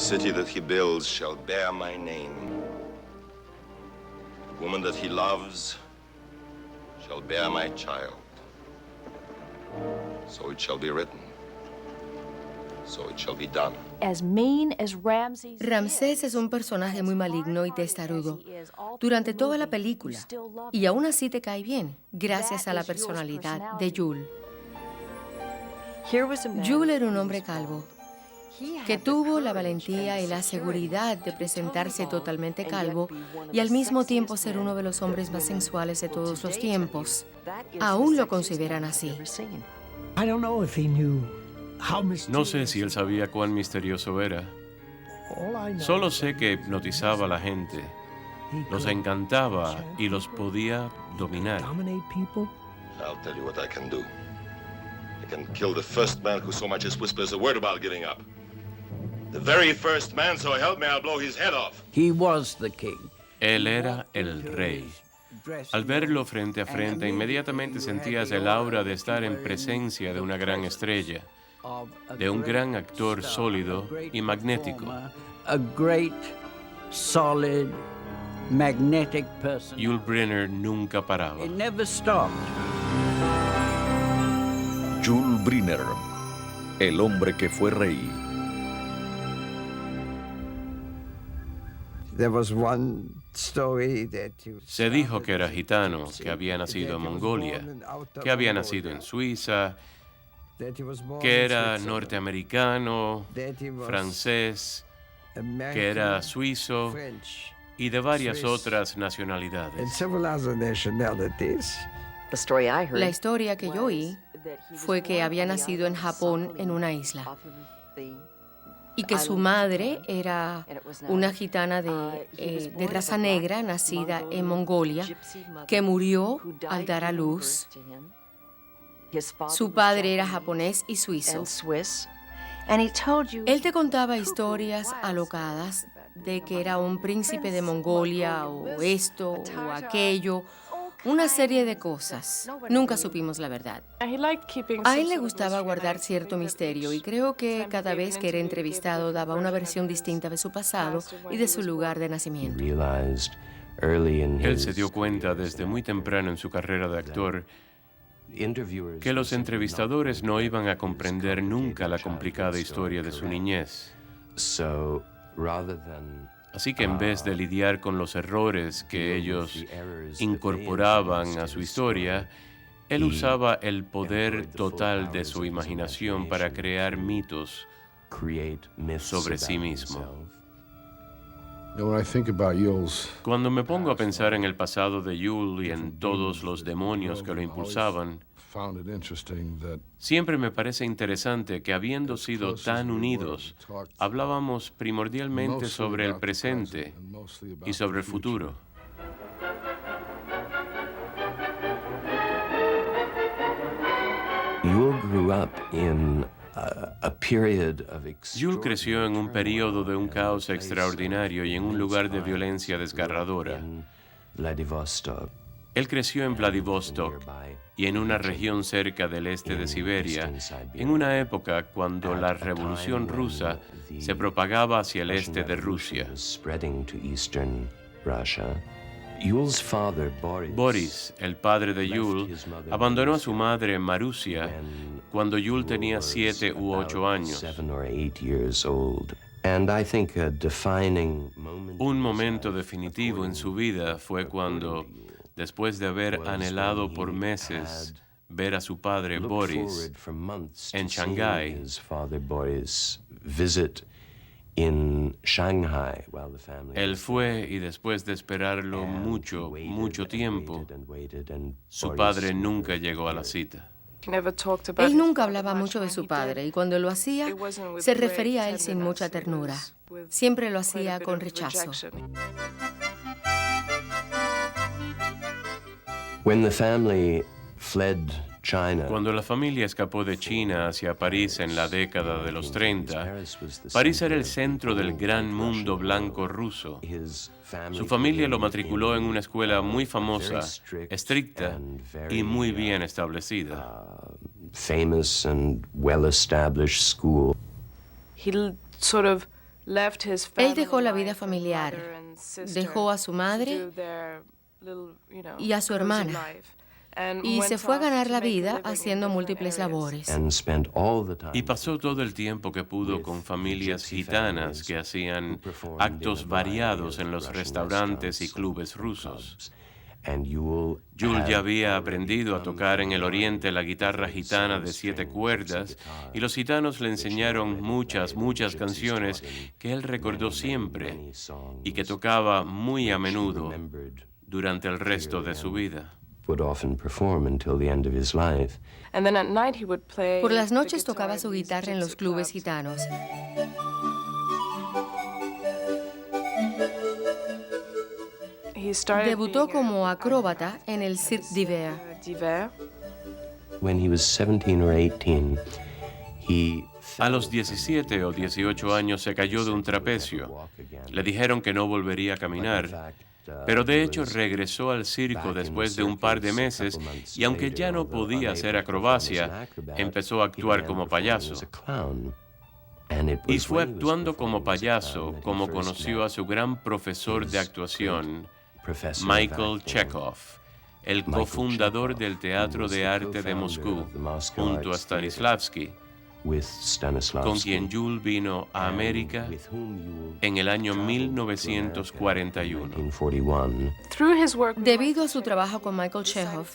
city that he builds shall bear my name. The woman that he loves shall bear my child. So it shall be written. So it shall be done. Ramsés es un personaje muy maligno y testarudo durante toda la película, y aún así te cae bien, gracias a la personalidad de Jules. Jules era un hombre calvo, que tuvo la valentía y la seguridad de presentarse totalmente calvo y al mismo tiempo ser uno de los hombres más sensuales de todos los tiempos. Aún lo consideran así. No sé si él sabía cuán misterioso era. Solo sé que hipnotizaba a la gente, los encantaba y los podía dominar. I'll tell you what I can do. I can kill the first man who so much as whispers a word about giving up. The very first man, so help me, I'll blow his head off. He was the king. Él era el rey. Al verlo frente a frente, inmediatamente sentías el aura de estar en presencia de una gran estrella, de un gran actor sólido y magnético. A great, solid, magnetic person. Yul Brynner nunca paraba. It never stopped. Jules Brynner, el hombre que fue rey. Se dijo que era gitano, que había nacido en Mongolia, que había nacido en Suiza, que era norteamericano, francés, que era suizo y de varias otras nacionalidades. La historia que yo oí fue que había nacido en Japón en una isla y que su madre era una gitana de raza negra nacida en Mongolia que murió al dar a luz. Su padre era japonés y suizo. Él te contaba historias alocadas de que era un príncipe de Mongolia o esto o aquello, una serie de cosas. Nunca supimos la verdad. A él le gustaba guardar cierto misterio y creo que cada vez que era entrevistado daba una versión distinta de su pasado y de su lugar de nacimiento. Él se dio cuenta desde muy temprano en su carrera de actor que los entrevistadores no iban a comprender nunca la complicada historia de su niñez. Así que en vez de lidiar con los errores que ellos incorporaban a su historia, él usaba el poder total de su imaginación para crear mitos sobre sí mismo. Cuando me pongo a pensar en el pasado de Yul y en todos los demonios que lo impulsaban, siempre me parece interesante que habiendo sido tan unidos, hablábamos primordialmente sobre el presente y sobre el futuro. Jules creció en un periodo de un caos extraordinario y en un lugar de violencia desgarradora. Él creció en Vladivostok y en una región cerca del este de Siberia, en una época cuando la Revolución Rusa se propagaba hacia el este de Rusia. Boris, el padre de Yul, abandonó a su madre Marusia cuando Yul tenía 7 u 8 años. Un momento definitivo en su vida fue cuando, después de haber anhelado por meses ver a su padre Boris en Shanghái, él fue y después de esperarlo mucho tiempo, su padre nunca llegó a la cita. Él nunca hablaba mucho de su padre y cuando lo hacía, se refería a él sin mucha ternura. Siempre lo hacía con rechazo. Cuando la familia escapó de China hacia París en la década de los 30, París era el centro del gran mundo blanco ruso. Su familia lo matriculó en una escuela muy famosa, estricta y muy bien establecida. Él dejó la vida familiar, dejó a su madre y a su hermana, y se fue a ganar la vida haciendo múltiples labores. Y pasó todo el tiempo que pudo con familias gitanas que hacían actos variados en los restaurantes y clubes rusos. Jules ya había aprendido a tocar en el oriente la guitarra gitana de 7 cuerdas y los gitanos le enseñaron muchas canciones que él recordó siempre y que tocaba muy a menudo durante el resto de su vida. Por las noches tocaba su guitarra en los clubes gitanos. Debutó como acróbata en el Cirque d'Hiver. A los 17 o 18 años se cayó de un trapecio. Le dijeron que no volvería a caminar, pero de hecho regresó al circo después de un par de meses y aunque ya no podía hacer acrobacia, empezó a actuar como payaso. Y fue actuando como payaso como conoció a su gran profesor de actuación, Michael Chekhov, el cofundador del Teatro de Arte de Moscú, junto a Stanislavski, con quien Jules vino a América en el año 1941. Debido a su trabajo con Michael Chekhov,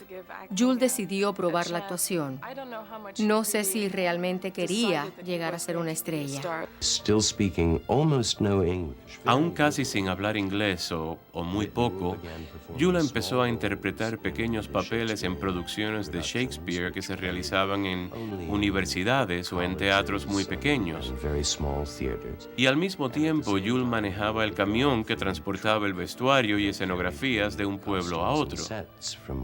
Jules decidió probar la actuación. No sé si realmente quería llegar a ser una estrella. Aún casi sin hablar inglés o muy poco, Jules empezó a interpretar pequeños papeles en producciones de Shakespeare que se realizaban en universidades o en teatros muy pequeños. Y al mismo tiempo, Jules manejaba el camión que transportaba el vestuario y escenografías de un pueblo a otro.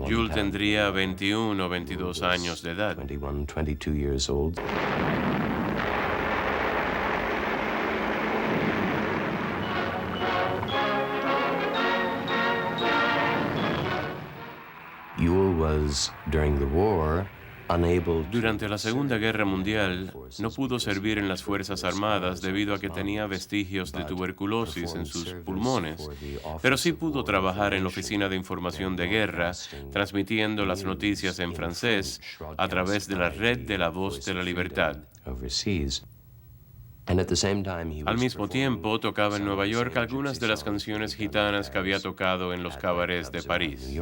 Jules tendría 21 o 22 años de edad. Durante la Segunda Guerra Mundial, no pudo servir en las Fuerzas Armadas debido a que tenía vestigios de tuberculosis en sus pulmones, pero sí pudo trabajar en la Oficina de Información de Guerra, transmitiendo las noticias en francés a través de la red de la Voz de la Libertad. Al mismo tiempo, tocaba en Nueva York algunas de las canciones gitanas que había tocado en los cabarets de París.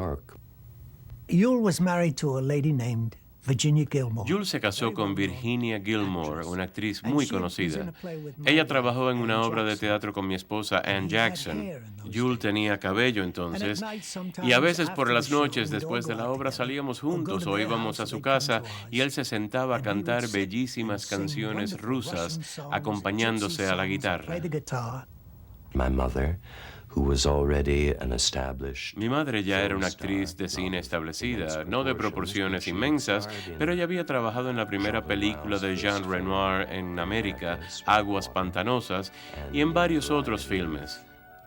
Jules was married to a lady named Virginia Gilmore. Jules se casó con Virginia Gilmore, una actriz muy conocida. Ella trabajó en una obra de teatro con mi esposa Ann Jackson. Jules tenía cabello entonces, y a veces por las noches después de la obra salíamos juntos o íbamos a su casa y él se sentaba a cantar bellísimas canciones rusas acompañándose a la guitarra. Mi madre ya era una actriz de cine establecida, no de proporciones inmensas, pero ella había trabajado en la primera película de Jean Renoir en América, Aguas Pantanosas, y en varios otros filmes.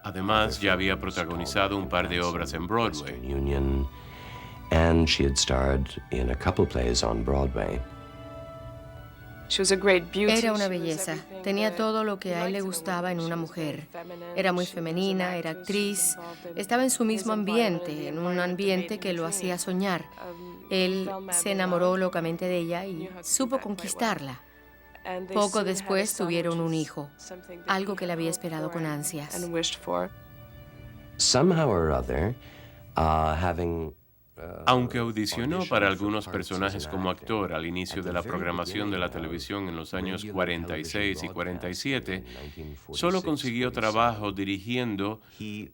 Además, ya había protagonizado un par de obras en Broadway. Era una belleza. Tenía todo lo que a él le gustaba en una mujer. Era muy femenina, era actriz, estaba en su mismo ambiente, en un ambiente que lo hacía soñar. Él se enamoró locamente de ella y supo conquistarla. Poco después tuvieron un hijo, algo que él había esperado con ansias. Aunque audicionó para algunos personajes como actor al inicio de la programación de la televisión en los años 46 y 47, solo consiguió trabajo dirigiendo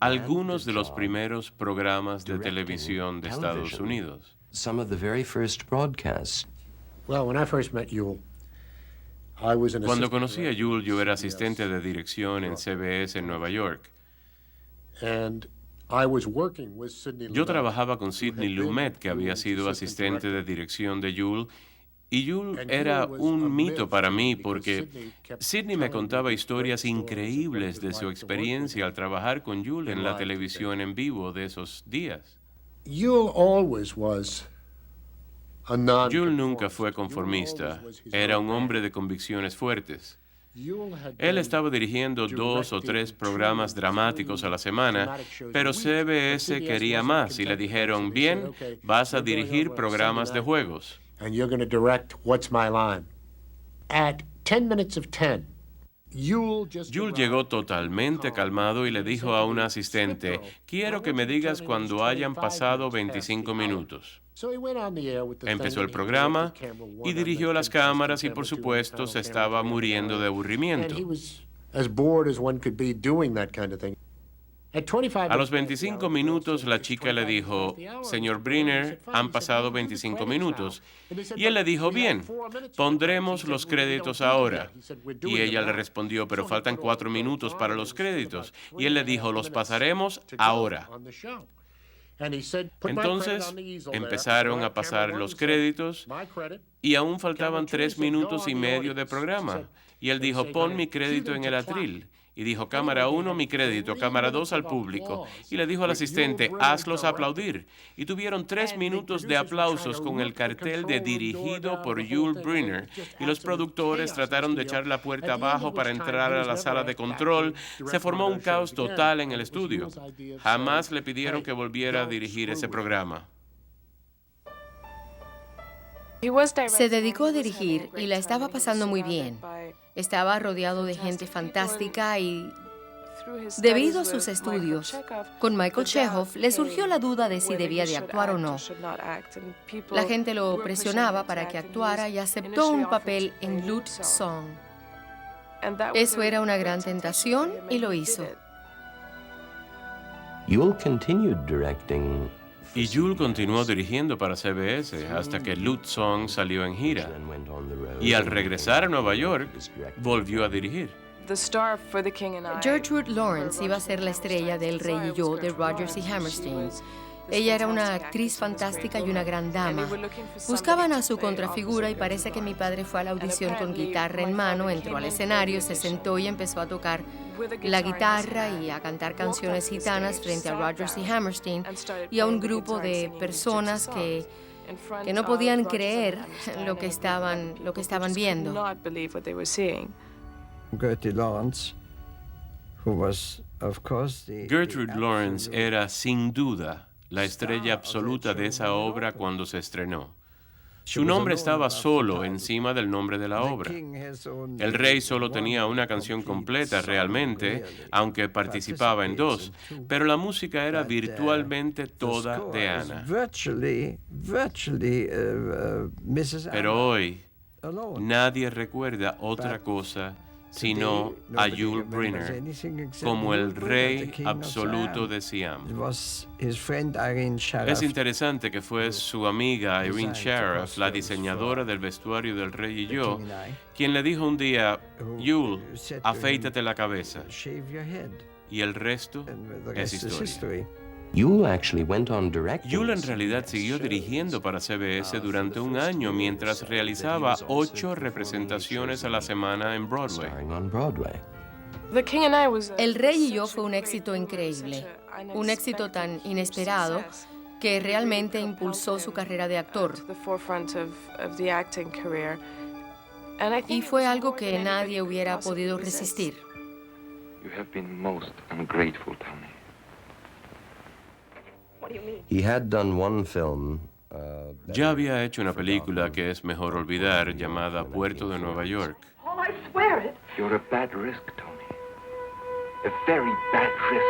algunos de los primeros programas de televisión de Estados Unidos. Cuando conocí a Jules, yo era asistente de dirección en CBS en Nueva York. Yo trabajaba con Sidney Lumet, que había sido asistente de dirección de Jules, y Jules era un mito para mí porque Sidney me contaba historias increíbles de su experiencia al trabajar con Jules en la televisión en vivo de esos días. Jules nunca fue conformista, era un hombre de convicciones fuertes. Él estaba dirigiendo 2 o 3 programas dramáticos a la semana, pero CBS quería más y le dijeron, bien, vas a dirigir programas de juegos. And you're going to direct What's My Line. At 10 minutes of 10, Jules llegó totalmente calmado y le dijo a un asistente, quiero que me digas cuando hayan pasado 25 minutos. Empezó el programa y dirigió las cámaras y por supuesto se estaba muriendo de aburrimiento. A los 25 minutos la chica le dijo, señor Briner, han pasado 25 minutos. Y él le dijo, bien, pondremos los créditos ahora. Y ella le respondió, pero faltan 4 minutos para los créditos. Y él le dijo, los pasaremos ahora. Entonces empezaron a pasar los créditos y aún faltaban 3 minutos y medio de programa. Y él dijo, pon mi crédito en el atril. Y dijo, cámara 1, mi crédito, cámara 2 al público. Y le dijo al asistente, hazlos aplaudir. Y tuvieron 3 minutos de aplausos con el cartel de dirigido por Jules Briner. Y los productores trataron de echar la puerta abajo para entrar a la sala de control. Se formó un caos total en el estudio. Jamás le pidieron que volviera a dirigir ese programa. Se dedicó a dirigir y la estaba pasando muy bien. Estaba rodeado de gente fantástica y, debido a sus estudios con Michael Chekhov, le surgió la duda de si debía de actuar o no. La gente lo presionaba para que actuara y aceptó un papel en Lute Song. Eso era una gran tentación y lo hizo. Yule continued directing. Y Jules continuó dirigiendo para CBS hasta que Lute Song salió en gira. Y al regresar a Nueva York, volvió a dirigir. Gertrude Lawrence iba a ser la estrella de El Rey y Yo de Rodgers y Hammerstein. Ella era una actriz fantástica y una gran dama. Buscaban a su contrafigura y parece que mi padre fue a la audición con guitarra en mano, entró al escenario, se sentó y empezó a tocar la guitarra y a cantar canciones gitanas frente a Rodgers y Hammerstein y a un grupo de personas que no podían creer lo que estaban viendo. Gertrude Lawrence, who was, of course, Gertrude Lawrence era, sin duda, la estrella absoluta de esa obra cuando se estrenó. Su nombre estaba solo encima del nombre de la obra. El rey solo tenía una canción completa realmente, aunque participaba en 2, pero la música era virtualmente toda de Anna. Pero hoy, nadie recuerda otra cosa sino a Jules Briner como el rey absoluto de Siam. Es interesante que fue su amiga Irene Sharaff, la diseñadora del vestuario del Rey y Yo, quien le dijo un día, Jules, afeítate la cabeza. Y el resto es historia. Jules en realidad siguió dirigiendo para CBS durante un año mientras realizaba 8 representaciones a la semana en Broadway. El Rey y Yo fue un éxito increíble, un éxito tan inesperado que realmente impulsó su carrera de actor. Y fue algo que nadie hubiera podido resistir. You have been most ungrateful, Tony. He had done one film. Ya había hecho una película que es mejor olvidar, llamada Puerto de Nueva York. Oh, I swear it. You're a bad risk, Tony. A very bad risk.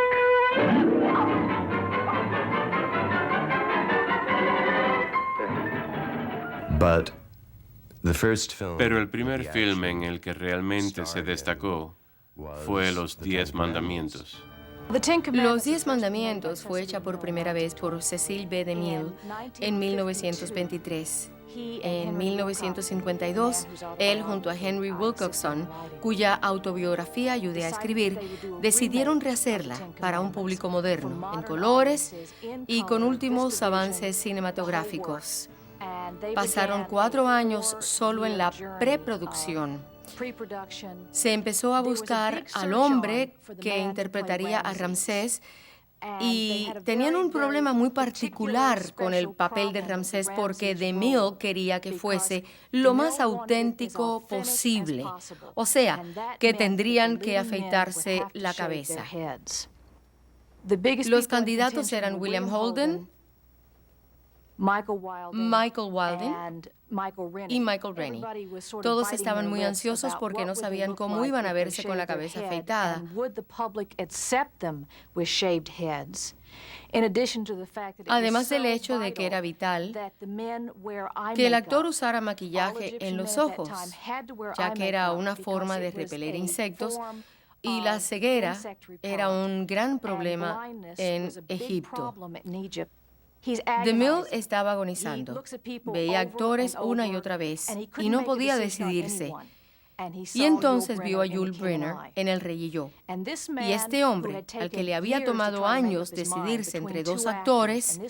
But the first film. Pero el primer filme en el que realmente se destacó fue Los 10 Mandamientos. Los 10 Mandamientos fue hecha por primera vez por Cecil B. DeMille en 1923. En 1952, él junto a Henry Wilcoxon, cuya autobiografía ayudé a escribir, decidieron rehacerla para un público moderno, en colores y con últimos avances cinematográficos. Pasaron 4 años solo en la preproducción. Se empezó a buscar al hombre que interpretaría a Ramsés Y tenían un problema muy particular con el papel de Ramsés porque DeMille quería que fuese lo más auténtico posible. O sea, que tendrían que afeitarse la cabeza. Los candidatos eran William Holden, Michael Wilding y Michael Rennie. Todos estaban muy ansiosos porque no sabían cómo iban a verse con la cabeza afeitada. Además del hecho de que era vital que el actor usara maquillaje en los ojos, ya que era una forma de repeler insectos, y la ceguera era un gran problema en Egipto. DeMille estaba agonizando. Veía actores una y otra vez y no podía decidirse. Y entonces vio a Yul Brynner en El Rey y Yo. Y este hombre, al que le había tomado años decidirse entre dos actores,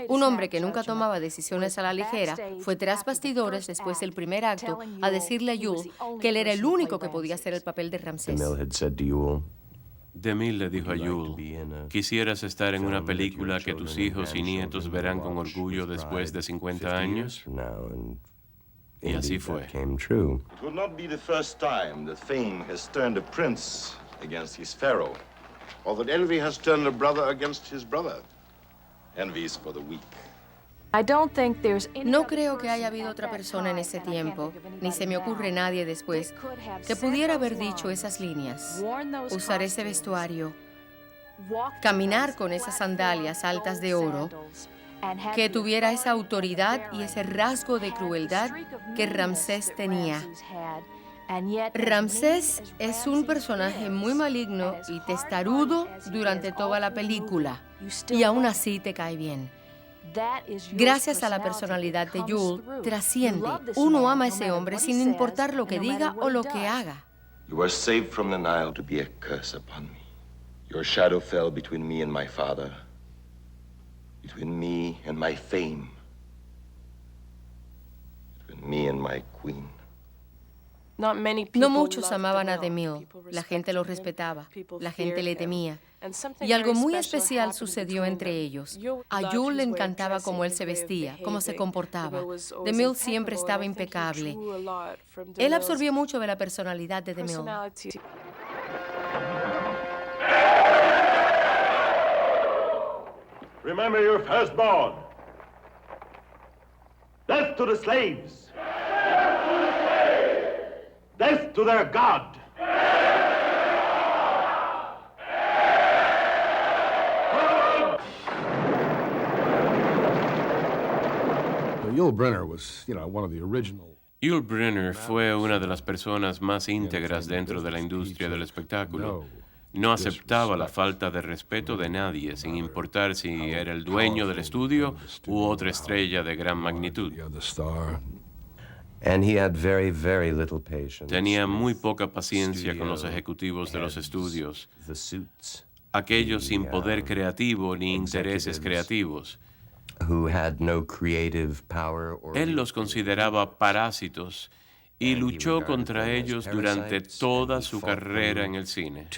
un hombre que nunca tomaba decisiones a la ligera, fue tras bastidores después del primer acto a decirle a Yul que él era el único que podía hacer el papel de Ramsés. DeMille le dijo a Yul, ¿quisieras estar en una película que tus hijos y nietos verán con orgullo después de 50 años? Y así fue. It will not be the first time that fame has turned a prince against his pharaoh, or that envy has turned a brother against his brother. Envy is for the weak. No creo que haya habido otra persona en ese tiempo, ni se me ocurre nadie después, que pudiera haber dicho esas líneas, usar ese vestuario, caminar con esas sandalias altas de oro, que tuviera esa autoridad y ese rasgo de crueldad que Ramsés tenía. Ramsés es un personaje muy maligno y testarudo durante toda la película, y aún así te cae bien. Gracias a la personalidad de Yul, trasciende. Uno ama a ese hombre sin importar lo que diga o lo que haga. You were saved from the Nile to be a curse upon me. Your shadow fell between me and my father, between me and my fame, between me and my queen. No muchos amaban a DeMille. La gente lo respetaba, la gente le temía. Y algo muy especial sucedió entre ellos. A Yul le encantaba cómo él se vestía, cómo se comportaba. DeMille siempre estaba impecable. Él absorbió mucho de la personalidad de DeMille. Remember your firstborn. Death to the slaves. Death to their God. Yul Brynner was, one of the original. Yul Brynner fue una de las personas más íntegras dentro de la industria del espectáculo. No aceptaba la falta de respeto de nadie, sin importar si era el dueño del estudio u otra estrella de gran magnitud. Tenía muy poca paciencia con los ejecutivos de los estudios, aquellos sin poder creativo ni intereses creativos. Él los consideraba parásitos y luchó contra ellos durante toda su carrera en el cine.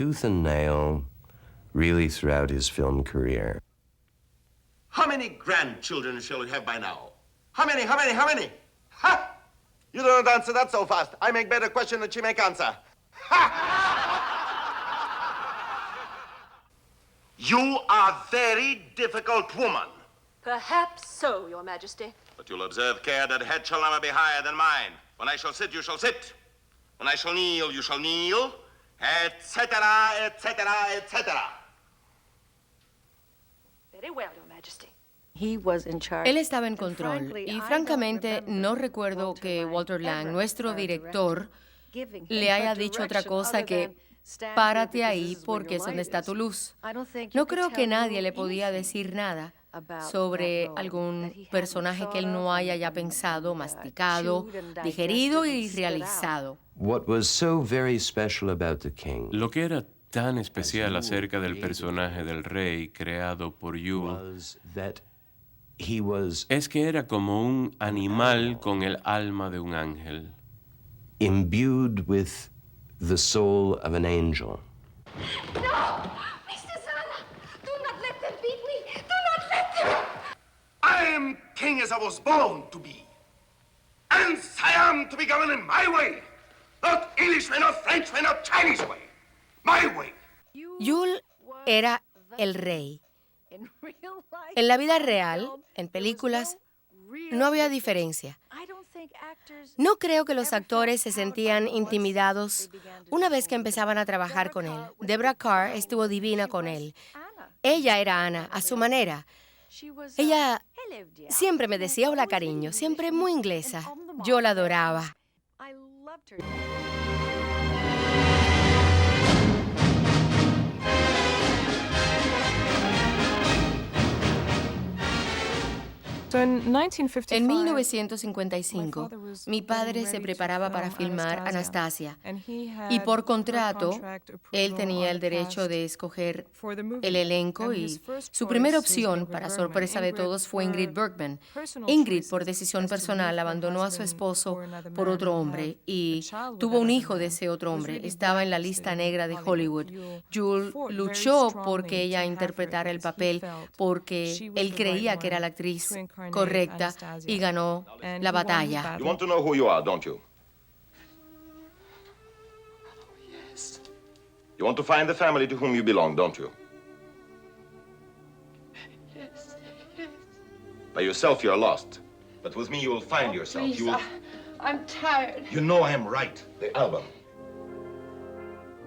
How many grandchildren shall we have by now? How many? Ha! You don't answer that so fast. I make better question than she make answer. Ha! You are very difficult woman. Perhaps so, Your Majesty. But you'll observe care that head shall never be higher than mine. When I shall sit, you shall sit. When I shall kneel, you shall kneel, etc., etc., etc. Very well, Your Majesty. Él estaba en control y francamente no recuerdo que Walter Lang, nuestro director, le haya dicho otra cosa que párate ahí porque es donde está tu luz. No creo que nadie le podía decir nada sobre algún personaje que él no haya ya pensado, masticado, digerido y realizado. Lo que era tan especial acerca del personaje del rey creado por Yul es que era como un animal con el alma de un ángel. Imbued with the soul of an angel. No! Mr. Sala, do king as I was born to be. And I am to be governed in my way. Not English way, not French way, not Chinese way. My way. Yul era el rey. En la vida real, en películas, no había diferencia. No creo que los actores se sentían intimidados una vez que empezaban a trabajar con él. Deborah Kerr estuvo divina con él. Ella era Ana, a su manera. Ella siempre me decía hola, cariño, siempre muy inglesa. Yo la adoraba. En 1955, mi padre se preparaba para filmar Anastasia y por contrato, él tenía el derecho de escoger el elenco y su primera opción, para sorpresa de todos, fue Ingrid Bergman. Ingrid, por decisión personal, abandonó a su esposo por otro hombre y tuvo un hijo de ese otro hombre. Estaba en la lista negra de Hollywood. Jules luchó porque ella interpretara el papel porque él creía que era la actriz correcta y ganó la batalla. You want to know who you are, don't you? Yes. You want to find the family to whom you belong, don't you? Yes. By yourself, you're lost. But with me, you will find yourself. Please, You will... I'm tired. You know I am right. The album.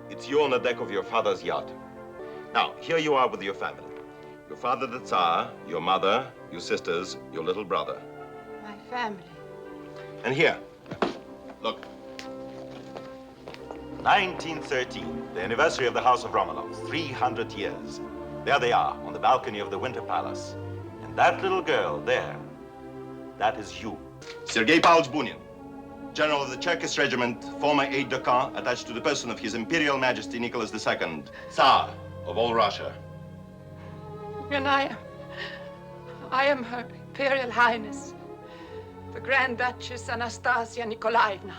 It's you on the deck of your father's yacht. Now, here you are with your family. Your father, the Tsar, your mother, your sisters, your little brother. My family. And here, look. 1913, the anniversary of the House of Romanov, 300 years. There they are, on the balcony of the Winter Palace. And that little girl there, that is you. Sergei Pavlovich Bunin, General of the Cherkess Regiment, former aide-de-camp attached to the person of His Imperial Majesty Nicholas II, Tsar of all Russia. And I am Her Imperial Highness, the Grand Duchess Anastasia Nikolaevna.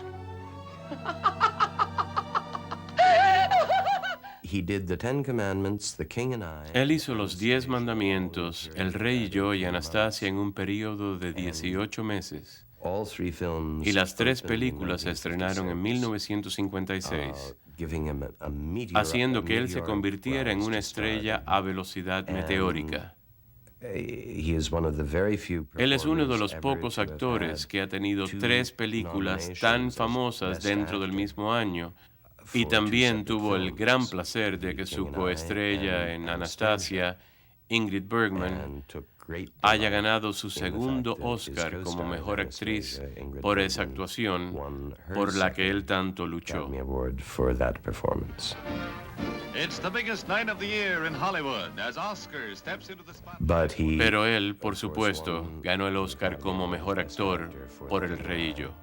He did the Ten Commandments, The King and I. Él hizo los 10 mandamientos, El Rey y yo y Anastasia en un periodo de 18 meses. All three films Y las 3 opened in películas se estrenaron en 1956, giving him a meteor, haciendo que él se meteoric convirtiera en rise una to stardom. estrella a velocidad meteórica. He is one of the very few Él es uno de los performers pocos ever to have actores had que ha tenido 2 3 películas tan nominations as famosas Best dentro del Actor mismo año, y for también 2 tuvo el separate gran films, placer de que The su King and I coestrella en and Anastasia, Ingrid Bergman, and took great haya delight ganado su in the segundo fact that his Oscar como co-star mejor in actriz Anastasia, Ingrid por esa Bergman, actuación won her por la que él second tanto luchó. Academy Award for that performance. It's the biggest night of the year in Hollywood as Oscar steps into the spotlight. But he, Pero él, por supuesto, ganó el Oscar como mejor actor por El Rey y yo.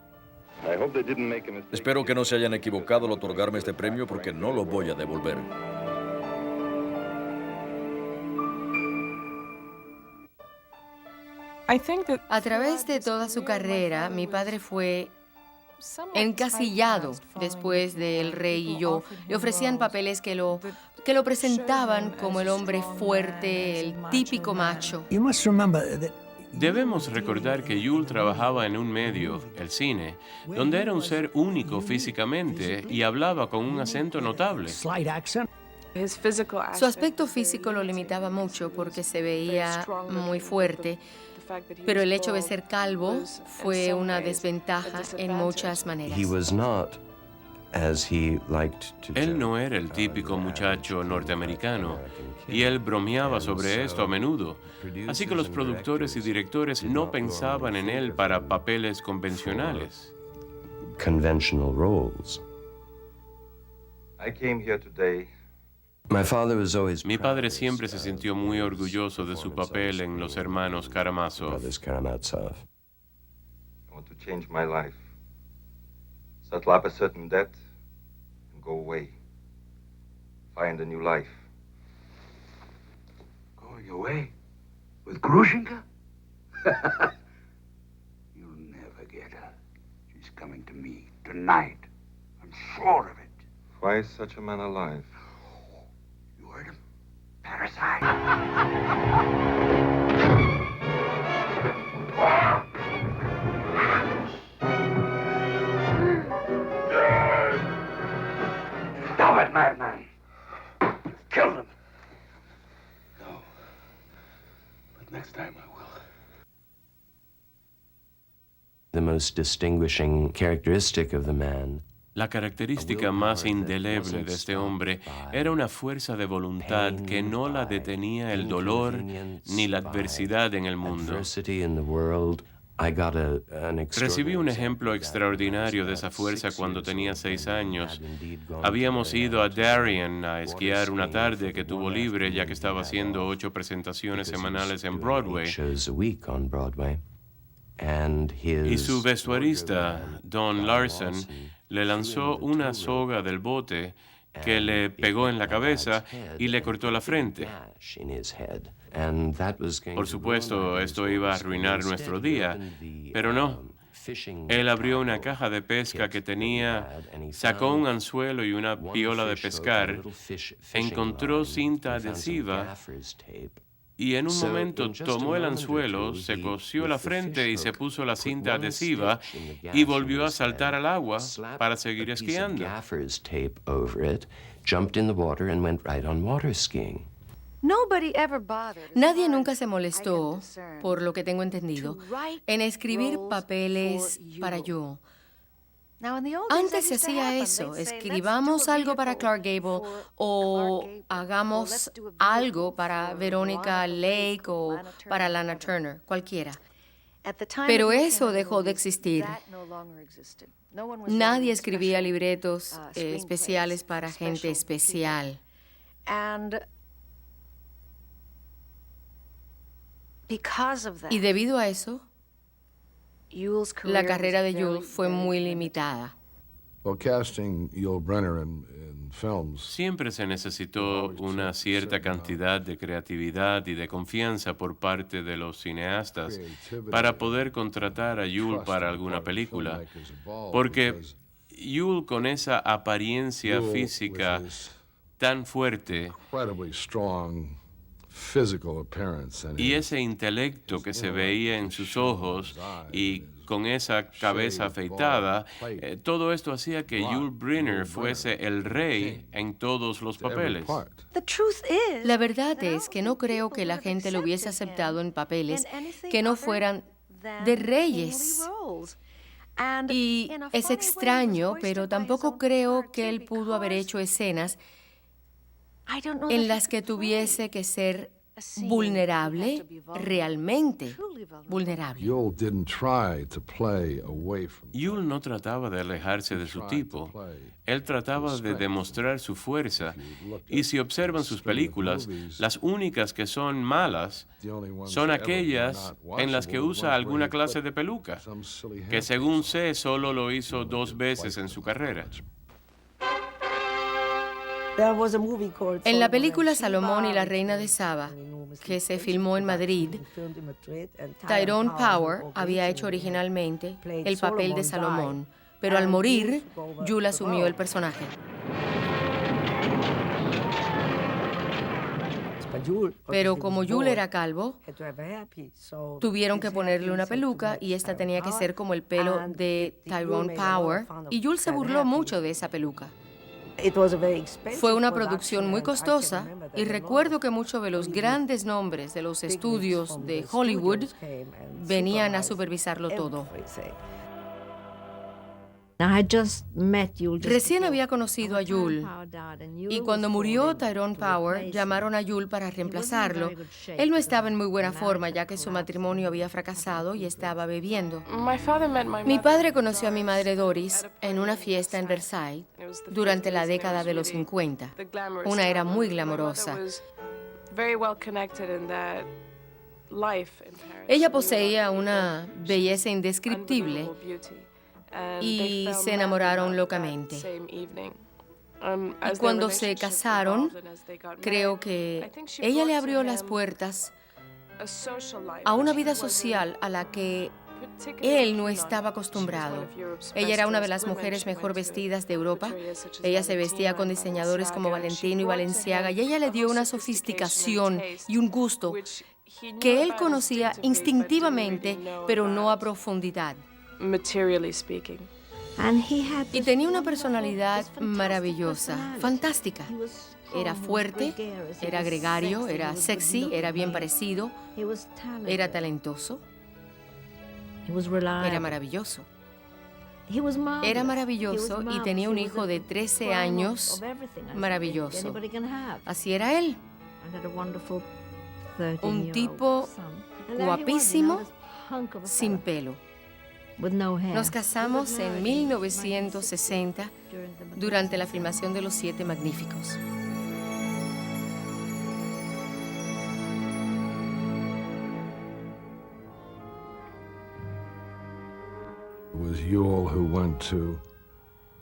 I hope they didn't make a mistake. Espero que no se hayan equivocado al otorgarme este premio porque no lo voy a devolver. A través de toda su carrera, mi padre fue encasillado después de El Rey y yo. Le ofrecían papeles que lo presentaban como el hombre fuerte, el típico macho. You must remember that Debemos recordar que Yul trabajaba en un medio, el cine, donde era un ser único físicamente y hablaba con un acento notable. slight accent. Su aspecto físico lo limitaba mucho porque se veía muy fuerte, pero el hecho de ser calvo fue una desventaja en muchas maneras. he was not as he liked to Él joke, no era el típico muchacho norteamericano y él bromeaba sobre esto a menudo, así que los productores y directores no pensaban en él para papeles convencionales. conventional roles. I came here today. My father was always Mi proud padre of his, siempre se sintió muy orgulloso de su papel en Los Hermanos Karamazov. Brothers Karamazov. I want to change my life. Settle up a certain debt and go away. Find a new life. Going away? With Grushenka? You'll never get her. She's coming to me tonight. I'm sure of it. Why is such a man alive? You heard him? Parasite. that madman. Killed him. No. But next time I will. The most distinguishing characteristic of the man. La característica más indeleble de este hombre era una fuerza de voluntad que no la detenía el dolor ni la adversidad en el mundo. Recibí un ejemplo extraordinario de esa fuerza cuando tenía 6 años. Habíamos ido a Darien a esquiar una tarde que tuvo libre ya que estaba haciendo 8 presentaciones semanales en Broadway. Y su vestuarista, Don Larson, le lanzó una soga del bote que le pegó en la cabeza y le cortó la frente. Por supuesto, esto iba a arruinar nuestro día, pero no. Él abrió una caja de pesca que tenía, sacó un anzuelo y una piola de pescar, encontró cinta adhesiva y en un momento tomó el anzuelo, se cosió la frente y se puso la cinta adhesiva y volvió a saltar al agua para seguir esquiando. Nadie nunca se molestó, por lo que tengo entendido, en escribir papeles para yo. Antes se hacía eso, escribamos algo para Clark Gable o hagamos algo para Veronica Lake o para Lana Turner, cualquiera. Pero eso dejó de existir. Nadie escribía libretos especiales para gente especial. Y debido a eso, la carrera de Yul fue muy limitada. Siempre se necesitó una cierta cantidad de creatividad y de confianza por parte de los cineastas para poder contratar a Yul para alguna película, porque Yul, con esa apariencia física tan fuerte y ese intelecto que se veía en sus ojos y con esa cabeza afeitada, todo esto hacía que Yul Brynner fuese el rey en todos los papeles. La verdad es que no creo que la gente lo hubiese aceptado en papeles que no fueran de reyes. Y es extraño, pero tampoco creo que él pudo haber hecho escenas en las que tuviese que ser vulnerable, realmente vulnerable. Yul no trataba de alejarse de su tipo. Él trataba de demostrar su fuerza. Y si observan sus películas, las únicas que son malas son aquellas en las que usa alguna clase de peluca, que según sé solo lo hizo 2 veces en su carrera. En la película Salomón y la Reina de Saba, que se filmó en Madrid, Tyrone Power había hecho originalmente el papel de Salomón, pero al morir, Yul asumió el personaje. Pero como Yul era calvo, tuvieron que ponerle una peluca y esta tenía que ser como el pelo de Tyrone Power, y Yul se burló mucho de esa peluca. Fue una producción muy costosa y recuerdo que muchos de los grandes nombres de los estudios de Hollywood venían a supervisarlo todo. Recién había conocido a Yul y cuando murió Tyrone Power llamaron a Yul para reemplazarlo. Él no estaba en muy buena forma ya que su matrimonio había fracasado y estaba bebiendo. Mi padre conoció a mi madre Doris en una fiesta en Versailles durante la década de los 50, una era muy glamorosa. Ella poseía una belleza indescriptible y se enamoraron locamente. Y cuando se casaron, creo que ella le abrió las puertas a una vida social a la que él no estaba acostumbrado. Ella era una de las mujeres mejor vestidas de Europa. Ella se vestía con diseñadores como Valentino y Balenciaga y ella le dio una sofisticación y un gusto que él conocía instintivamente, pero no a profundidad. Y tenía una personalidad maravillosa, fantástica. Era fuerte, era gregario, era sexy, era bien parecido, era talentoso, era maravilloso. Era maravilloso y tenía un hijo de 13 años maravilloso. Así era él. Un tipo guapísimo, sin pelo. Nos casamos en 1960 durante la filmación de Los Siete Magníficos.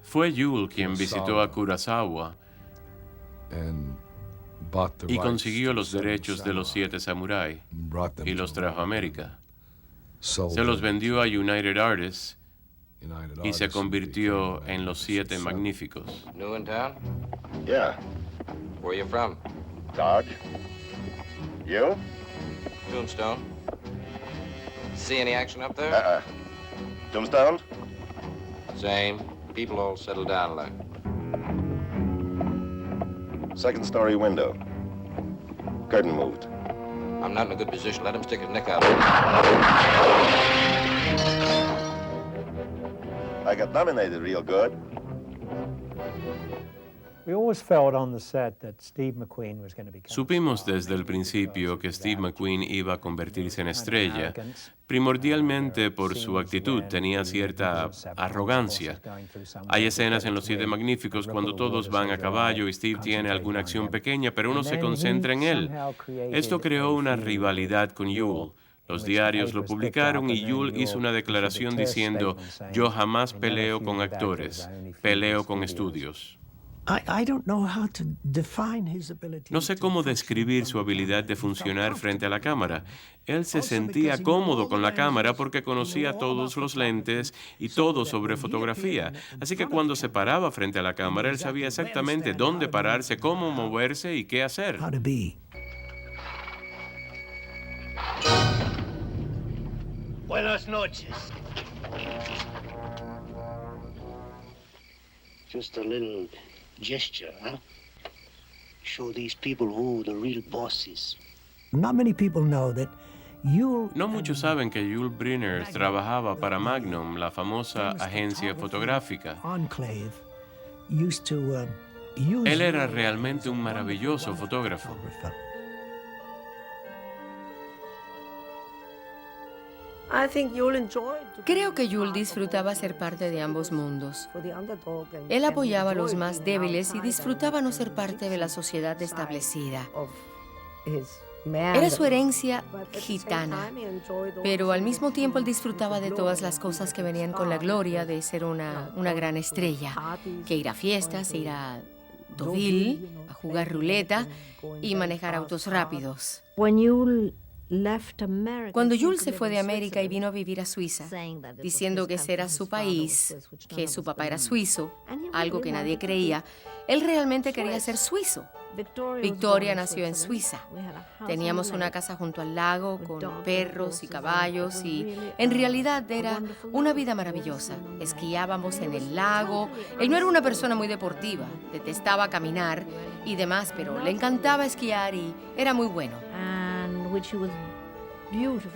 Fue Yule quien visitó a Kurosawa y consiguió los derechos de Los Siete Samurái y los trajo a América. Se los vendió a United Artists y se convirtió en Los Siete Magníficos. New in town? Yeah. Where you from? Dodge. You? Tombstone. See any action up there? Tombstone? Same. People all settled down like. Second story window. Curtain moved. I'm not in a good position. Let him stick his neck out. I got nominated real good. Supimos desde el principio que Steve McQueen iba a convertirse en estrella, primordialmente por su actitud. Tenía cierta arrogancia. Hay escenas en Los Siete Magníficos cuando todos van a caballo y Steve tiene alguna acción pequeña, pero uno se concentra en él. Esto creó una rivalidad con Yule. Los diarios lo publicaron y Yule hizo una declaración diciendo: yo jamás peleo con actores, peleo con estudios. No sé cómo describir su habilidad de funcionar frente a la cámara. Él se sentía cómodo con la cámara porque conocía todos los lentes y todo sobre fotografía. Así que cuando se paraba frente a la cámara, él sabía exactamente dónde pararse, cómo moverse y qué hacer. Buenas noches. Just a little gesture, huh? Show these people who the real boss is. Not many people know that Yule. No muchos saben que Yul Brynner trabajaba para Magnum, la famosa agencia fotográfica. Él era realmente un maravilloso fotógrafo. Creo que Yule disfrutaba ser parte de ambos mundos. Él apoyaba a los más débiles y disfrutaba no ser parte de la sociedad establecida. Era su herencia gitana, pero al mismo tiempo él disfrutaba de todas las cosas que venían con la gloria de ser una gran estrella, que ir a fiestas, ir a Deauville, a jugar ruleta y manejar autos rápidos. Cuando Yule se fue de América y vino a vivir a Suiza, diciendo que ese era su país, que su papá era suizo, algo que nadie creía, él realmente quería ser suizo. Victoria nació en Suiza. Teníamos una casa junto al lago con perros y caballos y en realidad era una vida maravillosa. Esquiábamos en el lago. Él no era una persona muy deportiva, detestaba caminar y demás, pero le encantaba esquiar y era muy bueno.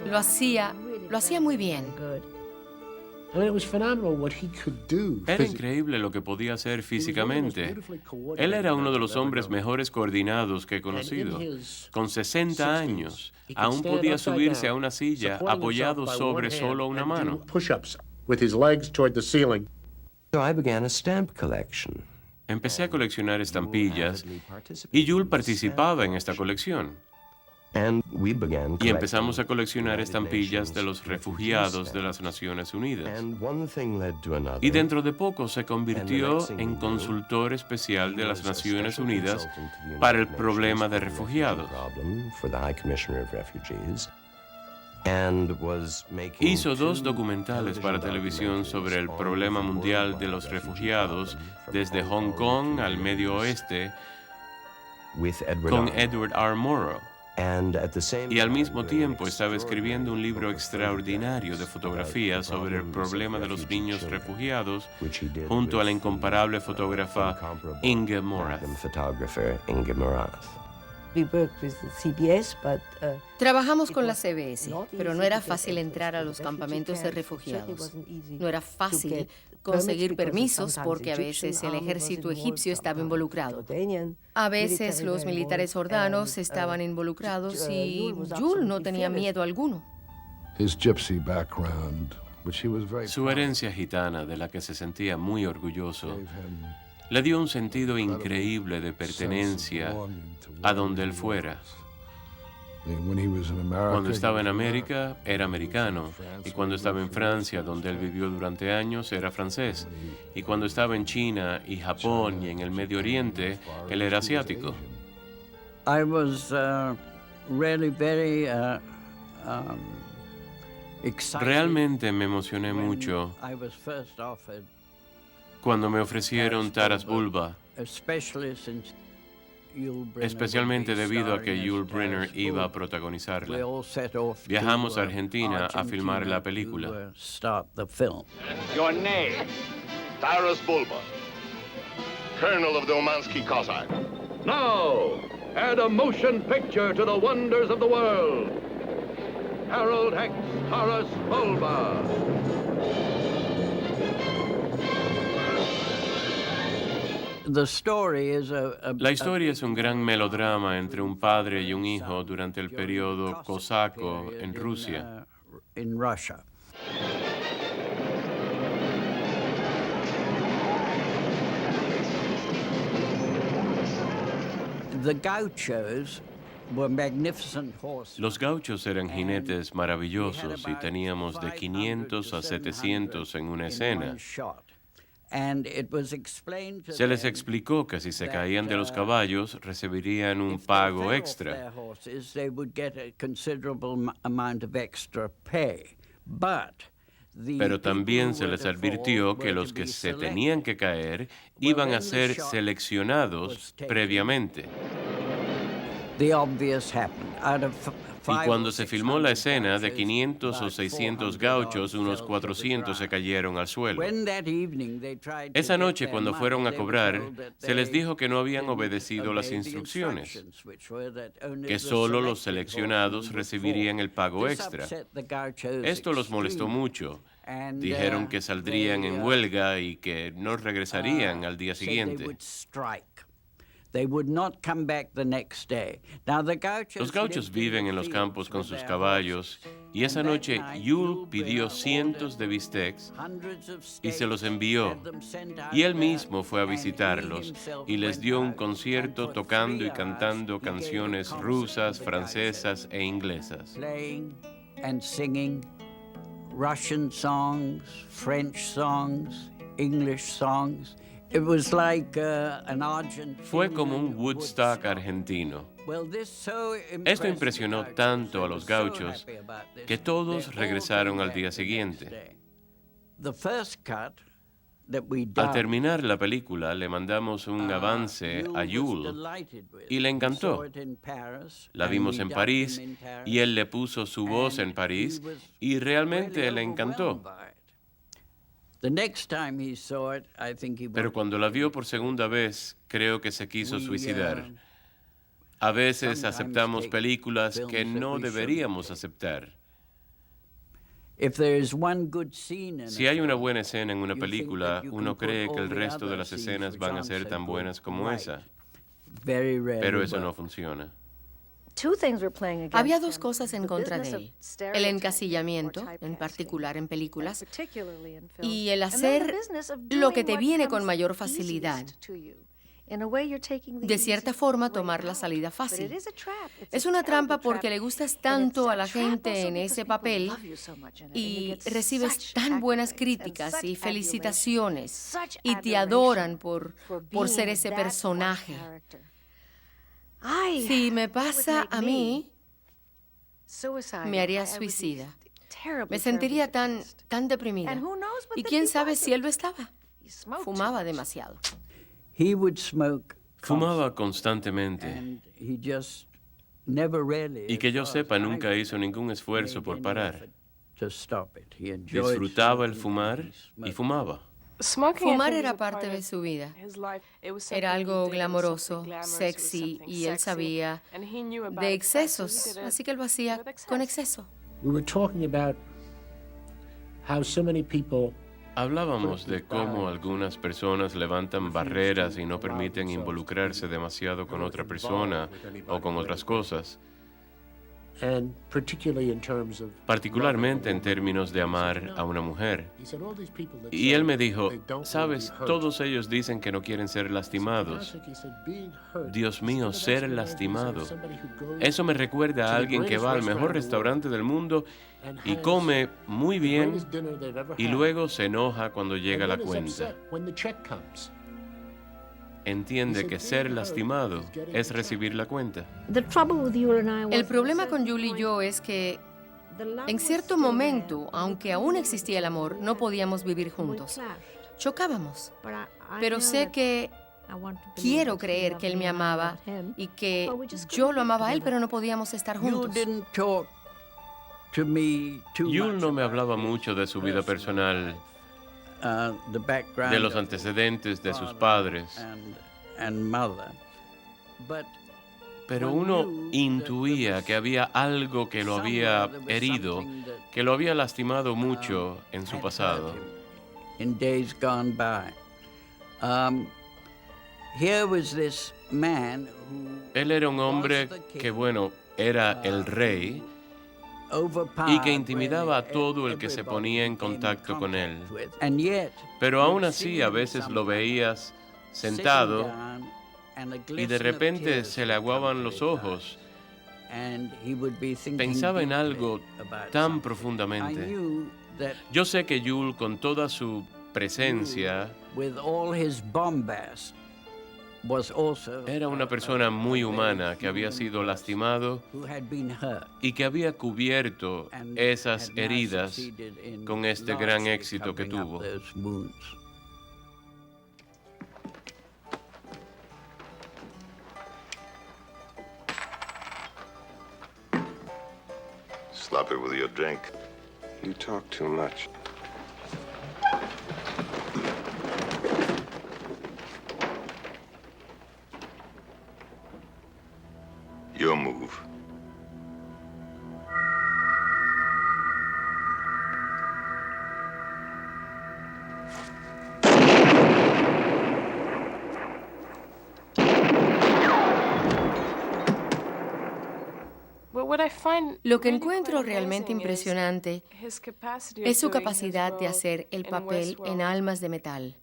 Lo hacía muy bien. Era increíble lo que podía hacer físicamente. Él era uno de los hombres mejores coordinados que he conocido. Con 60 años, aún podía subirse a una silla apoyado sobre solo una mano. Empecé a coleccionar estampillas y Yule participaba en esta colección. Y empezamos a coleccionar estampillas de los refugiados de las Naciones Unidas. Y dentro de poco se convirtió en consultor especial de las Naciones Unidas para el problema de refugiados. Hizo 2 documentales para televisión sobre el problema mundial de los refugiados desde Hong Kong al Medio Oeste con Edward R. Murrow. Y al mismo tiempo estaba escribiendo un libro extraordinario de fotografía sobre el problema de los niños refugiados junto a la incomparable fotógrafa Inge Morath. Trabajamos con la CBS, pero no era fácil entrar a los campamentos de refugiados. No era fácil conseguir permisos porque a veces el ejército egipcio estaba involucrado. A veces los militares jordanos estaban involucrados y Jules no tenía miedo alguno. Su herencia gitana, de la que se sentía muy orgulloso, le dio un sentido increíble de pertenencia a donde él fuera. Cuando estaba en América, era americano, y cuando estaba en Francia, donde él vivió durante años, era francés, y cuando estaba en China y Japón y en el Medio Oriente, él era asiático. Realmente me emocioné mucho cuando me ofrecieron Taras Bulba, especialmente debido a que Yul Brynner iba a protagonizarla. Viajamos a Argentina a filmar la película. Your name? Taras Bulba, Colonel of the Umansky Cossack. Now, add a motion picture to the wonders of the world. Harold Hecht's Taras Bulba. La historia es un gran melodrama entre un padre y un hijo durante el periodo cosaco en Rusia. Los gauchos eran jinetes maravillosos y teníamos de 500 a 700 en una escena. Se les explicó que si se caían de los caballos, recibirían un pago extra. Pero también se les advirtió que los que se tenían que caer iban a ser seleccionados previamente. Y cuando se filmó la escena, de 500 o 600 gauchos, unos 400 se cayeron al suelo. Esa noche, cuando fueron a cobrar, se les dijo que no habían obedecido las instrucciones, que solo los seleccionados recibirían el pago extra. Esto los molestó mucho. Dijeron que saldrían en huelga y que no regresarían al día siguiente. Los gauchos viven en los campos con sus caballos y esa noche Yul pidió cientos de bistecs y se los envió. Y él mismo fue a visitarlos y les dio un concierto tocando y cantando canciones rusas, francesas e inglesas. Russian songs, French songs, English songs. Fue como un Woodstock argentino. Esto impresionó tanto a los gauchos que todos regresaron al día siguiente. Al terminar la película, le mandamos un avance a Yul y le encantó. La vimos en París y él le puso su voz en París y realmente le encantó. Pero cuando la vio por segunda vez, creo que se quiso suicidar. A veces aceptamos películas que no deberíamos aceptar. Si hay una buena escena en una película, uno cree que el resto de las escenas van a ser tan buenas como esa. Pero eso no funciona. Había dos cosas en contra de él: el encasillamiento, en particular en películas, y el hacer lo que te viene con mayor facilidad. De cierta forma, tomar la salida fácil. Es una trampa porque le gustas tanto a la gente en ese papel y recibes tan buenas críticas y felicitaciones y te adoran por ser ese personaje. Si me pasa a mí, me haría suicida. Me sentiría tan deprimida. Y quién sabe si él lo estaba. Fumaba demasiado. Fumaba constantemente Y que yo sepa, nunca hizo ningún esfuerzo por parar. Disfrutaba el fumar y fumaba. Fumar era parte de su vida. Era algo glamoroso, sexy, y él sabía de excesos, así que lo hacía con exceso. We were talking about how so many people Hablábamos de cómo algunas personas levantan barreras y no permiten involucrarse demasiado con otra persona o con otras cosas, and particularly in terms of particularmente en términos de amar a una mujer. Y él me dijo, sabes, todos ellos dicen que no quieren ser lastimados. Dios mío, ser lastimado. Eso me recuerda a alguien que va al mejor restaurante del mundo y come muy bien y luego se enoja cuando llega la cuenta. Entiende que ser lastimado es recibir la cuenta. El problema con Julie y yo es que en cierto momento, aunque aún existía el amor, no podíamos vivir juntos. Chocábamos. Pero sé que quiero creer que él me amaba y que yo lo amaba a él, pero no podíamos estar juntos. Yul no me hablaba mucho de su vida personal, de los antecedentes de sus padres. Pero uno intuía que había algo que lo había herido, que lo había lastimado mucho en su pasado. Él era un hombre que, bueno, era el rey y que intimidaba a todo el que se ponía en contacto con él. Pero aún así, a veces lo veías sentado y de repente se le aguaban los ojos. Pensaba en algo tan profundamente. Yo sé que Yul, con toda su presencia, era una persona muy humana que había sido lastimado y que había cubierto esas heridas con este gran éxito que tuvo. Stop it with your drink. You talk too much. Your move. Lo que encuentro realmente impresionante es su capacidad de hacer el papel en Almas de Metal.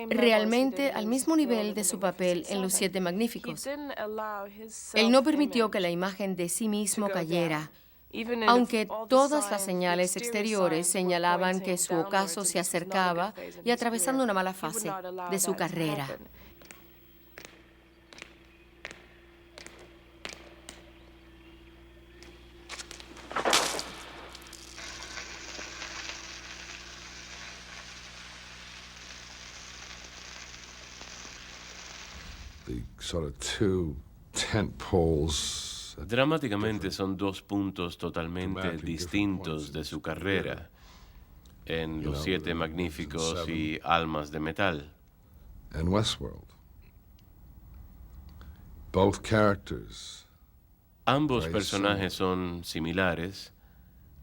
Realmente al mismo nivel de su papel en Los Siete Magníficos. Él no permitió que la imagen de sí mismo cayera, aunque todas las señales exteriores señalaban que su ocaso se acercaba y atravesando una mala fase de su carrera. Dramáticamente son dos puntos totalmente distintos de su carrera en Los Siete Magníficos y Almas de Metal. Ambos personajes son similares,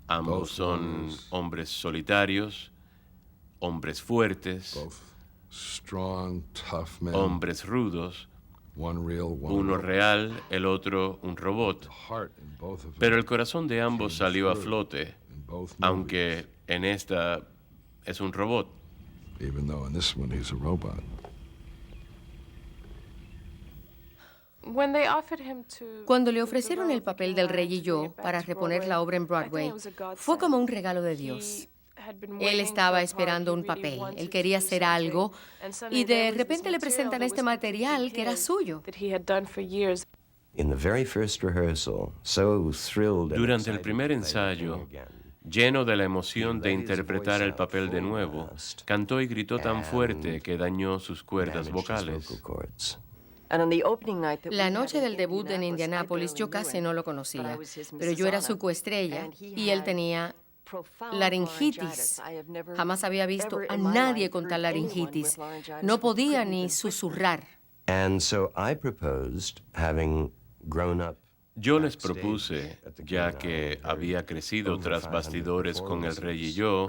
ambos son hombres solitarios, hombres fuertes, hombres rudos, uno real, el otro un robot. Pero el corazón de ambos salió a flote, aunque en esta es un robot. Cuando le ofrecieron el papel del Rey y yo para reponer la obra en Broadway, fue como un regalo de Dios. Él estaba esperando un papel, él quería hacer algo y de repente le presentan este material que era suyo. Durante el primer ensayo, lleno de la emoción de interpretar el papel de nuevo, cantó y gritó tan fuerte que dañó sus cuerdas vocales. La noche del debut en Indianápolis yo casi no lo conocía, pero yo era su coestrella y él tenía laringitis. Jamás había visto a nadie con tal laringitis. No podía ni susurrar. And so I proposed, having grown up. Yo les propuse, ya que había crecido tras bastidores con el rey y yo,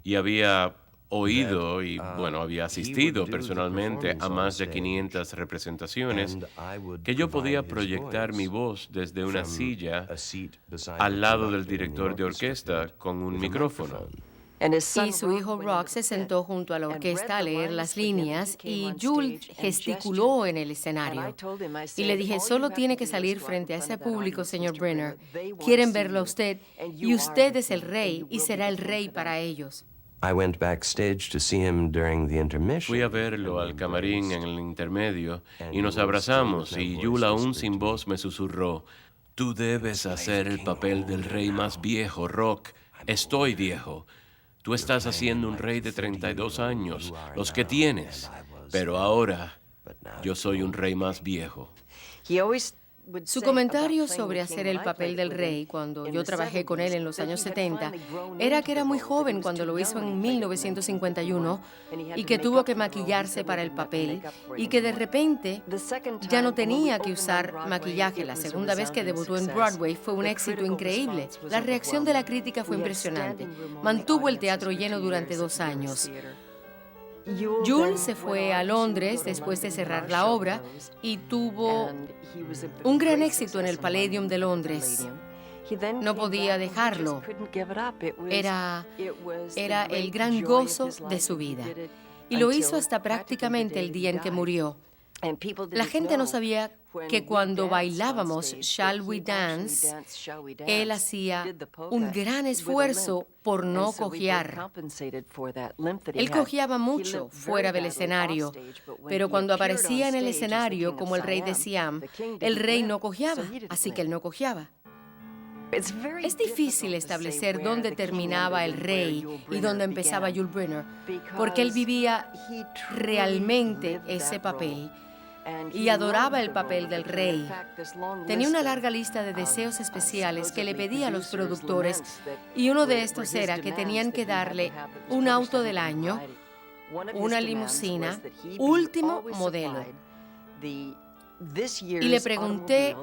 y había oído y, bueno, había asistido personalmente a más de 500 representaciones, que yo podía proyectar mi voz desde una silla al lado del director de orquesta con un micrófono. Y su hijo Rock se sentó junto a la orquesta a leer las líneas y Jules gesticuló en el escenario. Y le dije, solo tiene que salir frente a ese público, señor Brenner. Quieren verlo a usted y usted es el rey y será el rey para ellos. Fui a verlo al camarín en el intermedio y nos abrazamos y Jules aún sin voz me susurró, tú debes hacer el papel del rey más viejo, Rock. Estoy viejo. Tú estás haciendo un rey de 32 años, los que tienes, pero ahora yo soy un rey más viejo. Su comentario sobre hacer el papel del rey, cuando yo trabajé con él en los años 70, era que era muy joven cuando lo hizo en 1951 y que tuvo que maquillarse para el papel y que de repente ya no tenía que usar maquillaje. La segunda vez que debutó en Broadway fue un éxito increíble. La reacción de la crítica fue impresionante. Mantuvo el teatro lleno durante 2 años. Jules se fue a Londres después de cerrar la obra y tuvo un gran éxito en el Palladium de Londres. No podía dejarlo. Era el gran gozo de su vida. Y lo hizo hasta prácticamente el día en que murió. La gente no sabía que cuando bailábamos Shall We Dance, él hacía un gran esfuerzo por no cojear. Él cojeaba mucho fuera del escenario, pero cuando aparecía en el escenario como el rey de Siam, el rey no cojeaba, así que él no cojeaba. Es difícil establecer dónde terminaba el rey y dónde empezaba Jules Brenner, porque él vivía realmente ese papel y adoraba el papel del rey. Tenía una larga lista de deseos especiales que le pedía a los productores y uno de estos era que tenían que darle un auto del año, una limusina, último modelo. Y le pregunté,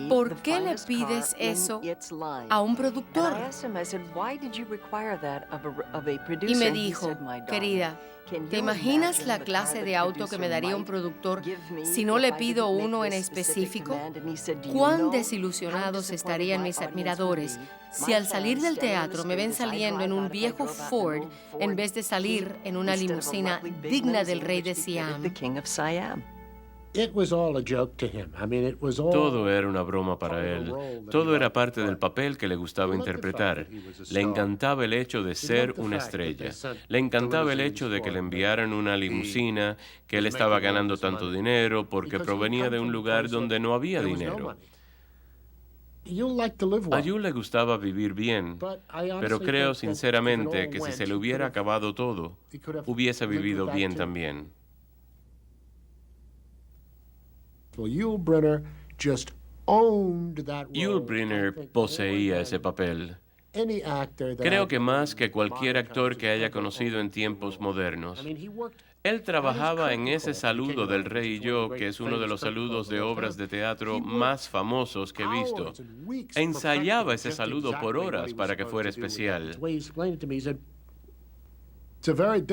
¿por qué le pides eso a un productor? Y me dijo, querida, ¿te imaginas la clase de auto que me daría un productor si no le pido uno en específico? ¿Cuán desilusionados estarían mis admiradores si al salir del teatro me ven saliendo en un viejo Ford en vez de salir en una limusina digna del rey de Siam? Todo era una broma para él. Todo era parte del papel que le gustaba interpretar. Le encantaba el hecho de ser una estrella. Le encantaba el hecho de que le enviaran una limusina, que él estaba ganando tanto dinero porque provenía de un lugar donde no había dinero. A Jules le gustaba vivir bien, pero creo sinceramente que si se le hubiera acabado todo, hubiese vivido bien también. Jules Brenner poseía ese papel. Creo que más que cualquier actor que haya conocido en tiempos modernos. Él trabajaba en ese saludo del rey y yo, que es uno de los saludos de obras de teatro más famosos que he visto. Ensayaba ese saludo por horas para que fuera especial.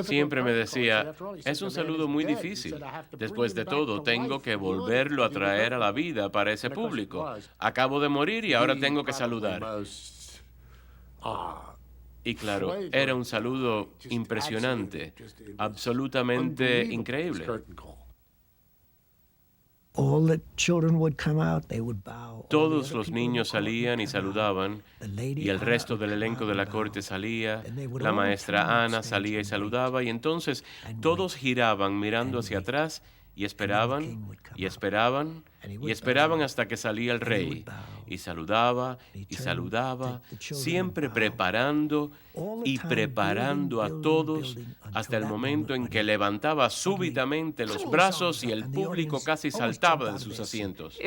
Siempre me decía, es un saludo muy difícil. Después de todo, tengo que volverlo a traer a la vida para ese público. Acabo de morir y ahora tengo que saludar. Y claro, era un saludo impresionante, absolutamente increíble. Todos los niños salían y saludaban, y el resto del elenco de la corte salía, la maestra Ana salía y saludaba, y entonces todos giraban mirando hacia atrás Y esperaban, y esperaban, y esperaban hasta que salía el rey. Y saludaba, siempre preparando y preparando a todos hasta el momento en que levantaba súbitamente los brazos y el público casi saltaba de sus asientos.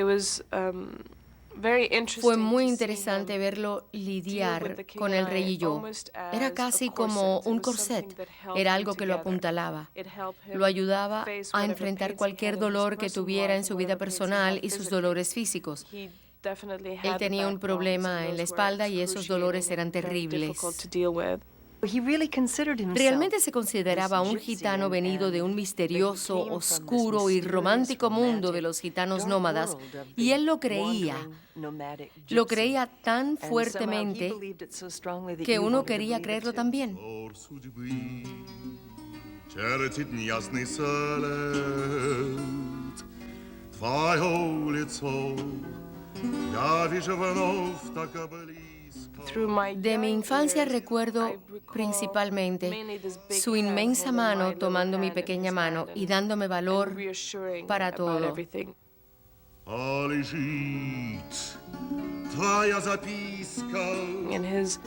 Fue muy interesante verlo lidiar con el rey y yo. Era casi como un corset. Era algo que lo apuntalaba. Lo ayudaba a enfrentar cualquier dolor que tuviera en su vida personal y sus dolores físicos. Él tenía un problema en la espalda y esos dolores eran terribles. Realmente se consideraba un gitano venido de un misterioso, oscuro y romántico mundo de los gitanos nómadas, y él lo creía. Lo creía tan fuertemente que uno quería creerlo también. De mi infancia recuerdo principalmente su inmensa mano tomando mi pequeña mano y dándome valor para todo.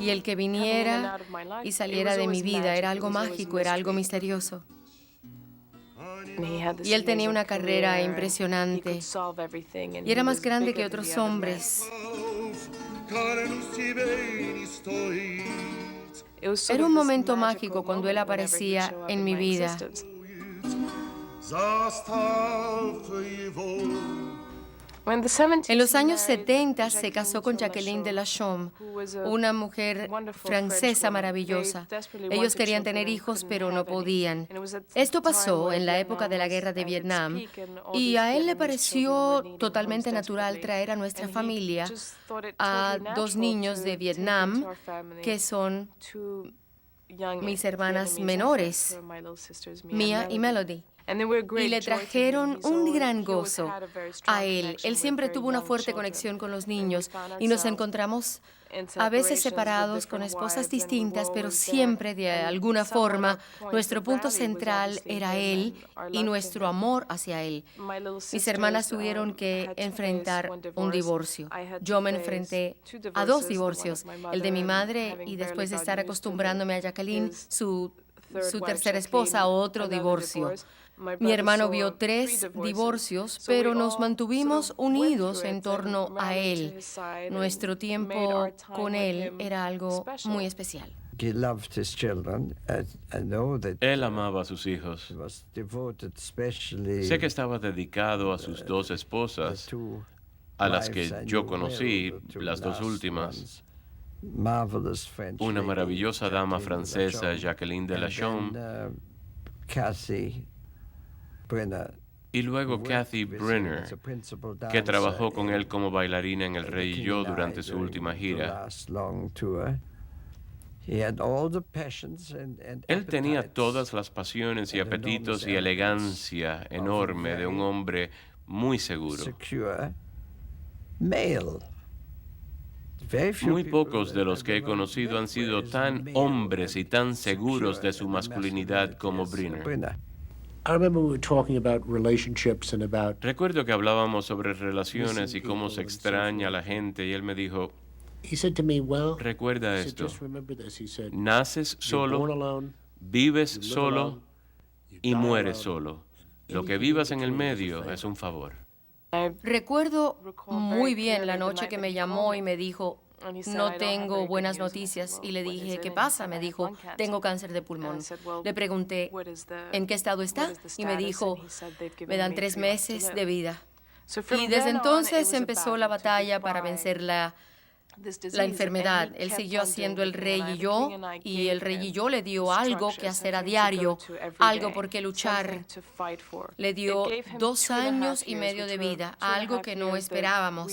Y el que viniera y saliera de mi vida era algo mágico, era algo misterioso. Y él tenía una carrera impresionante y era más grande que otros hombres. Era un momento mágico cuando él aparecía en mi vida. En los años 70 se casó con Jacqueline de la Chaume, una mujer francesa maravillosa. Ellos querían tener hijos, pero no podían. Esto pasó en la época de la guerra de Vietnam y a él le pareció totalmente natural traer a nuestra familia a dos niños de Vietnam, que son mis hermanas menores, Mia y Melody. Y le trajeron un gran gozo a él. Él siempre tuvo una fuerte conexión con los niños y nos encontramos a veces separados con esposas distintas, pero siempre de alguna forma nuestro punto central era él y nuestro amor hacia él. Mis hermanas tuvieron que enfrentar un divorcio. Yo me enfrenté a 2 divorcios, el de mi madre y después de estar acostumbrándome a Jacqueline, su tercera esposa, otro divorcio. Mi hermano vio 3 divorcios, pero nos mantuvimos unidos en torno a él. Nuestro tiempo con él era algo muy especial. Él amaba a sus hijos. Sé que estaba dedicado a sus 2 esposas, a las que yo conocí, las 2 últimas. Una maravillosa dama francesa, Jacqueline de la Chaume, y luego Kathy Brenner, que trabajó con él como bailarina en El Rey y Yo durante su última gira. Él tenía todas las pasiones y apetitos y elegancia enorme de un hombre muy seguro. Muy pocos de los que he conocido han sido tan hombres y tan seguros de su masculinidad como Brenner. Recuerdo que hablábamos sobre relaciones y cómo se extraña a la gente y él me dijo, recuerda esto, naces solo, vives solo y mueres solo. Lo que vivas en el medio es un favor. Recuerdo muy bien la noche que me llamó y me dijo, no tengo buenas noticias. Y le dije, ¿qué pasa? Me dijo, tengo cáncer de pulmón. Le pregunté, ¿en qué estado está? Y me dijo, me dan 3 meses de vida. Y desde entonces empezó la batalla para vencer la enfermedad. Él siguió haciendo El Rey y Yo, y El Rey y Yo le dio algo que hacer a diario, algo por qué luchar. Le dio 2 años y medio de vida, algo que no esperábamos.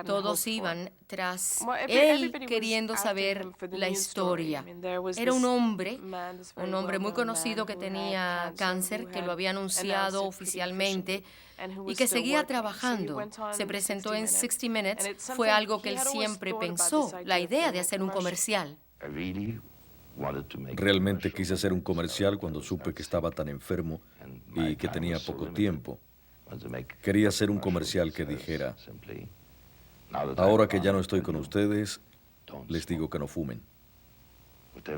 Todos iban tras él queriendo saber la historia. Era un hombre muy conocido que tenía cáncer, que lo había anunciado oficialmente y que seguía trabajando. Se presentó en 60 Minutes. Fue algo que él siempre pensó, la idea de hacer un comercial. Realmente quise hacer un comercial cuando supe que estaba tan enfermo y que tenía poco tiempo. Quería hacer un comercial que dijera: ahora que ya no estoy con ustedes, les digo que no fumen.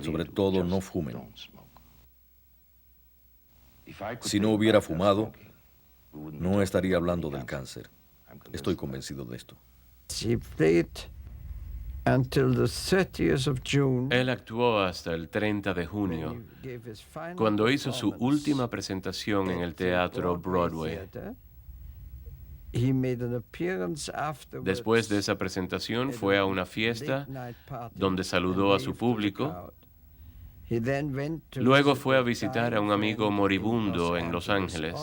Sobre todo, no fumen. Si no hubiera fumado, no estaría hablando del cáncer. Estoy convencido de esto. He played until the 30th of June. Él actuó hasta el 30 de junio, cuando hizo su última presentación en el teatro Broadway. Después de esa presentación fue a una fiesta donde saludó a su público. Luego fue a visitar a un amigo moribundo en Los Ángeles.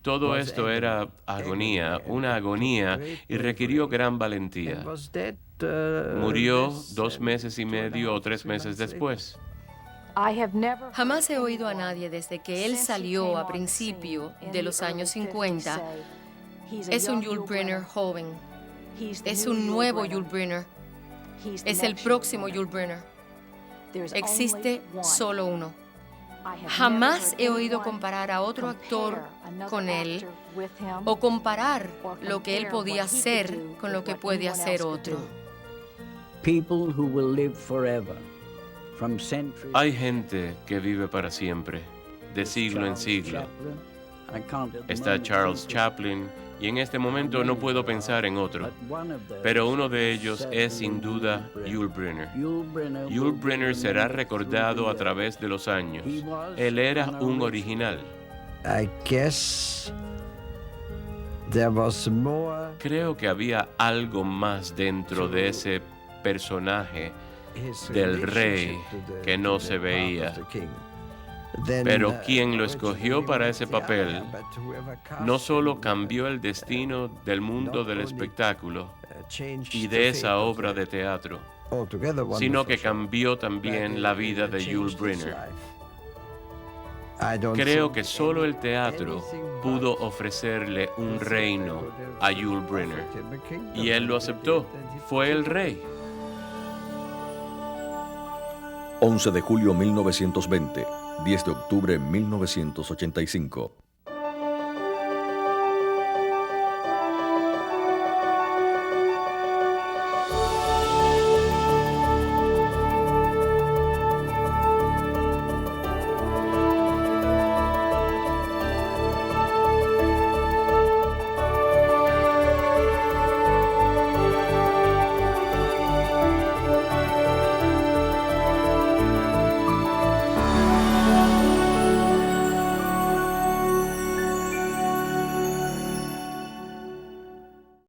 Todo esto era agonía, una agonía, y requirió gran valentía. Murió 2 meses y medio o 3 meses después. Jamás he oído a nadie desde que él salió a principio de los años 50. Es un Yul Brynner joven. Es un nuevo Yul Brynner. Es el próximo Yul Brynner. Existe solo uno. Jamás he oído comparar a otro actor con él o comparar lo que él podía hacer con lo que puede hacer otro. Hay gente que vive para siempre, de siglo en siglo. Está Charles Chaplin, y en este momento no puedo pensar en otro. Pero uno de ellos es sin duda Yul Brynner. Yul Brynner será recordado a través de los años. Él era un original. Creo que había algo más dentro de ese personaje del rey que no se veía. Pero quien lo escogió para ese papel no solo cambió el destino del mundo del espectáculo y de esa obra de teatro, sino que cambió también la vida de Yul Brynner. Creo que solo el teatro pudo ofrecerle un reino a Yul Brynner, y él lo aceptó. Fue el rey. 11 de julio 1920, 10 de octubre 1985.